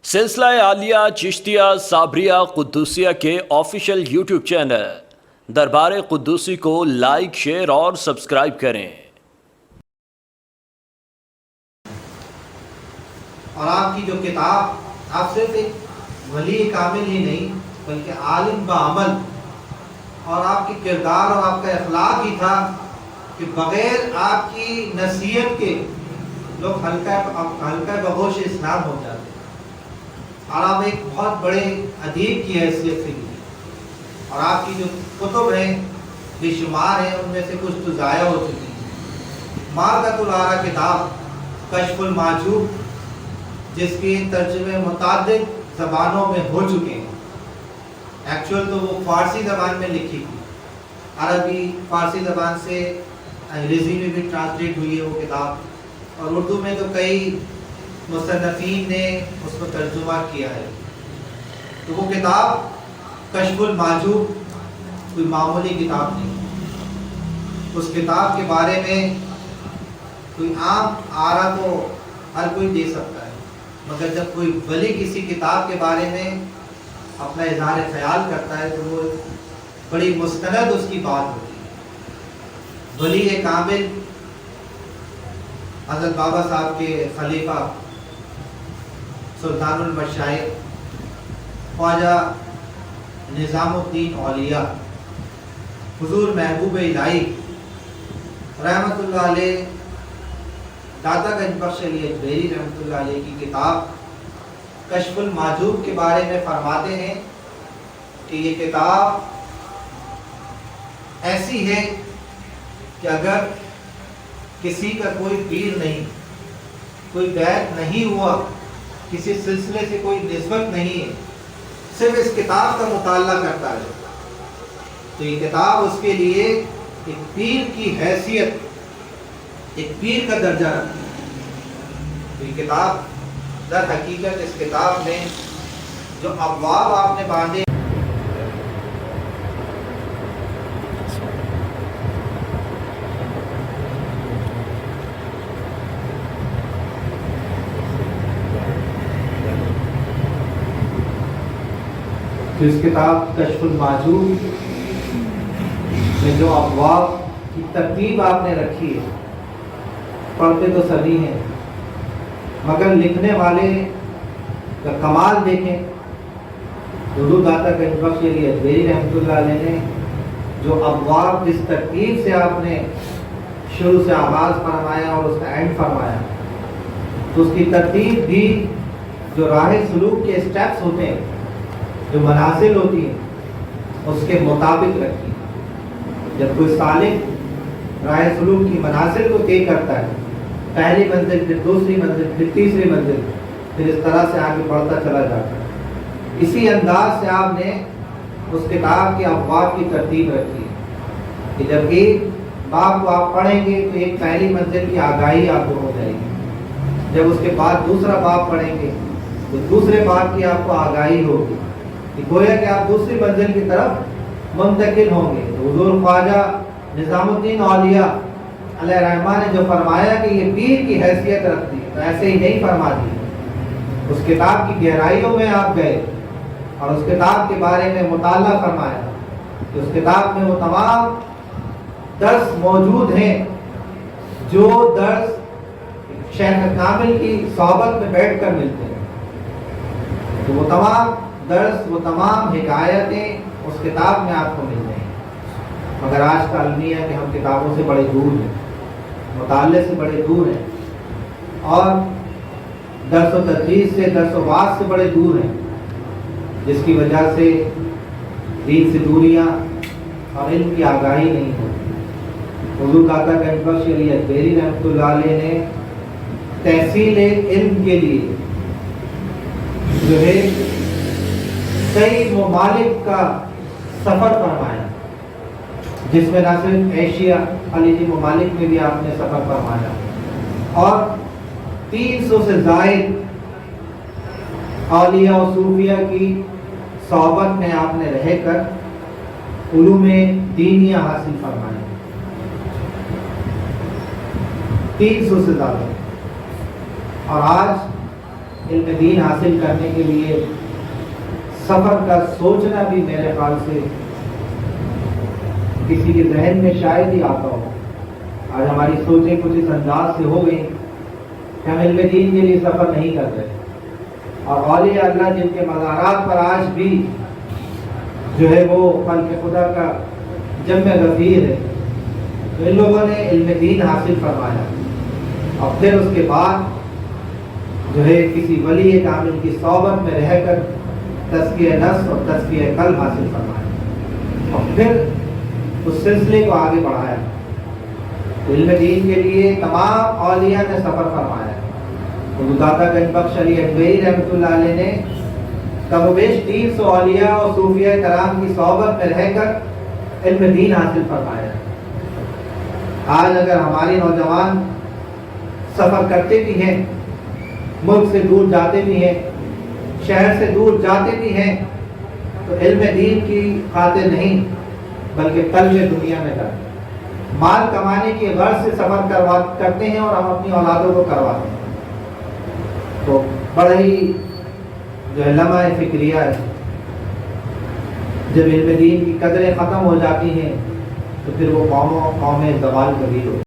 سلسلہ عالیہ چشتیہ صابریہ قدوسیہ کے official YouTube channel دربار قدوسی کو لائک، شیئر اور سبسکرائب کریں۔ اور آپ کی جو کتاب آپ صرف ایک ولی کامل ہی نہیں بلکہ عالم بعمل، اور آپ کے کردار اور آپ کا اخلاق ہی تھا کہ بغیر آپ کی نصیحت کے لوگ ہلکا بگوش اسلام ہو جاتے، اور آپ ایک بہت بڑے ادیب کی حیثیت سے بھی، اور آپ کی جو کتب ہیں بے شمار ہیں، ان میں سے کچھ تو ضائع ہو چکی ہیں۔ مارکۃ العارا کتاب کشف المحجوب، جس کے ترجمے متعدد زبانوں میں ہو چکے ہیں، ایکچوئل تو وہ فارسی زبان میں لکھی تھی، عربی فارسی زبان سے انگریزی میں بھی ٹرانسلیٹ ہوئی ہے وہ کتاب، اور اردو میں تو کئی مصنفین نے اس کو ترجمہ کیا ہے۔ تو وہ کتاب کشف المحجوب کوئی معمولی کتاب نہیں۔ اس کتاب کے بارے میں کوئی عام آرا تو ہر کوئی دے سکتا ہے، مگر جب کوئی ولی کسی کتاب کے بارے میں اپنا اظہار خیال کرتا ہے تو وہ بڑی مستند اس کی بات ہوتی ہے۔ ولی کامل حضرت بابا صاحب کے خلیفہ سلطان المشائخ خواجہ نظام الدین اولیاء حضور محبوب الہی رحمۃ اللہ علیہ، داتا گنج بخش علی اجمیری رحمۃ اللہ علیہ کی کتاب کشف المحجوب کے بارے میں فرماتے ہیں کہ یہ کتاب ایسی ہے کہ اگر کسی کا کوئی پیر نہیں، کوئی بیعت نہیں ہوا، کسی سلسلے سے کوئی نسبت نہیں ہے، صرف اس کتاب کا مطالعہ کرتا ہے تو یہ کتاب اس کے لیے ایک پیر کی حیثیت، ایک پیر کا درجہ رکھتی ہے۔ تو یہ کتاب در حقیقت اس کتاب میں جو ابواب آپ نے باندھے، اس کتاب کشف المحجوب میں جو ابواب کی ترتیب آپ نے رکھی ہے، پڑھتے تو سبھی ہیں، مگر لکھنے والے کا کمال دیکھیں۔ حضور داتا گنج بخش علی اجمیری رحمۃ اللہ علیہ نے جو ابواب جس ترتیب سے آپ نے شروع سے آغاز فرمایا اور اس کا اینڈ فرمایا، تو اس کی ترتیب بھی جو راہ سلوک کے اسٹیپس ہوتے ہیں، جو منازل ہوتی ہیں، اس کے مطابق رکھی۔ جب کوئی سالک راہ سلوک کی منازل کو طے کرتا ہے، پہلی منزل، پھر دوسری منزل، پھر تیسری منزل، پھر اس طرح سے آگے بڑھتا چلا جاتا ہے، اسی انداز سے آپ نے اس کتاب کے ابواب کی ترتیب رکھی ہے کہ جب ایک باب کو آپ پڑھیں گے تو ایک پہلی منزل کی آگاہی آپ کو ہو جائے گی، جب اس کے بعد دوسرا باب پڑھیں گے تو دوسرے باب کی آپ کو آگاہی ہوگی، گویا کہ آپ دوسری منزل کی طرف منتقل ہوں گے۔ تو حضور خواجہ نظام الدین اولیاء علیہ رحمٰن نے جو فرمایا کہ یہ پیر کی حیثیت رکھتی ہے، تو ایسے ہی نہیں فرما دی، اس کتاب کی گہرائیوں میں آپ گئے اور اس کتاب کے بارے میں مطالعہ فرمایا کہ اس کتاب میں وہ تمام درس موجود ہیں جو درس شیخ کامل کی صحبت میں بیٹھ کر ملتے ہیں، تو وہ تمام درس، وہ تمام حکایتیں اس کتاب میں آپ کو مل جائیں گی۔ مگر آج کا المیہ ہے کہ ہم کتابوں سے بڑے دور ہیں، مطالعے سے بڑے دور ہیں، اور درس و تدریس سے، درس و واعظ سے بڑے دور ہیں، جس کی وجہ سے دین سے دوریاں اور علم کی آگاہی نہیں ہوتی۔ حضور داتا گنج بخش علی اجمیری رحمۃ اللہ علیہ نے تحصیل علم کے لیے جو ہے کئی ممالک کا سفر فرمایا، جس میں نہ صرف ایشیا خلیجی ممالک میں بھی آپ نے سفر فرمایا، اور 300 سے زائد اولیاء و صوفیاء کی صحبت میں آپ نے رہ کر علوم دینیہ حاصل فرمائے، 300 سے زیادہ۔ اور آج علم دین حاصل کرنے کے لیے سفر کا سوچنا بھی میرے خیال سے کسی کے ذہن میں شاید ہی آتا ہو۔ آج ہماری سوچیں کچھ اس انداز سے ہو گئی کہ ہم علم دین کے لیے سفر نہیں کر رہے، اور اولیاء اللہ جن کے مزارات پر آج بھی جو ہے وہ خلق خدا کا جمع غفیر ہے، تو ان لوگوں نے علم دین حاصل فرمایا، اور پھر اس کے بعد جو ہے کسی ولی کامل کی صحبت میں رہ کر تزکیہ نفس اور تزکیہ قلب حاصل فرمایا، اور پھر اس سلسلے کو آگے بڑھایا۔ علم دین کے لیے تمام اولیاء نے سفر فرمایا۔ داتا گنج بخش علی اجمیری رحمۃ اللہ علیہ نے کم و بیش 300 اولیاء اور صوفیاء کرام کی صحبت میں رہ کر علم دین حاصل فرمایا۔ آج اگر ہمارے نوجوان سفر کرتے بھی ہیں، ملک سے دور جاتے بھی ہیں، شہر سے دور جاتے بھی ہیں، تو علم دین کی خاطر نہیں بلکہ طلب دنیا میں کرتے ہیں، مال کمانے کی غرض سے سفر کرتے ہیں، اور ہم اپنی اولادوں کو کرواتے ہیں۔ تو بڑا ہی جو ہے لمحہ فکریہ ہے، جب علم دین کی قدریں ختم ہو جاتی ہیں تو پھر وہ قومیں زوال پذیر ہوتی ہیں۔